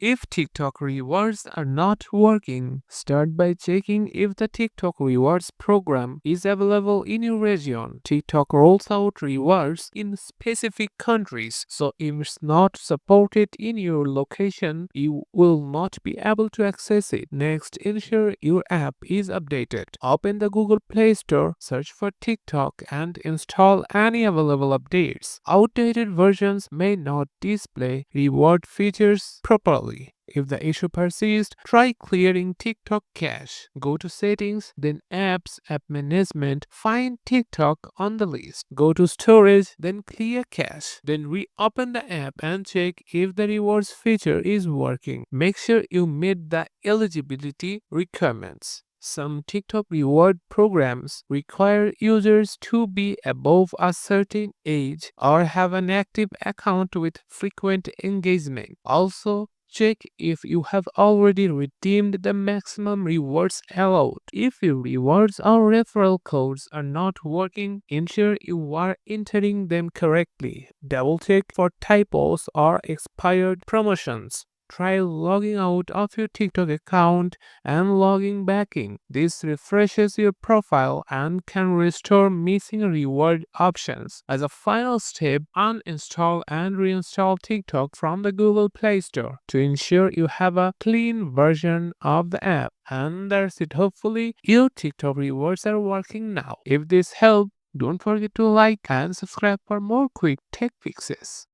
If TikTok rewards are not working, start by checking if the TikTok rewards program is available in your region. TikTok rolls out rewards in specific countries, so if it's not supported in your location, you will not be able to access it. Next, ensure your app is updated. Open the Google Play Store, search for TikTok, and install any available updates. Outdated versions may not display reward features properly. If the issue persists, try clearing TikTok cache. Go to Settings, then Apps, App Management, find TikTok on the list. Go to Storage, then clear cache. Then reopen the app and check if the rewards feature is working. Make sure you meet the eligibility requirements. Some TikTok reward programs require users to be above a certain age or have an active account with frequent engagement. Also, check if you have already redeemed the maximum rewards allowed. If your rewards or referral codes are not working, ensure you are entering them correctly. Double check for typos or expired promotions. Try logging out of your TikTok account and logging back in. This refreshes your profile and can restore missing reward options. As a final step, uninstall and reinstall TikTok from the Google Play Store to ensure you have a clean version of the app. And that's it. Hopefully, your TikTok rewards are working now. If this helped, don't forget to like and subscribe for more quick tech fixes.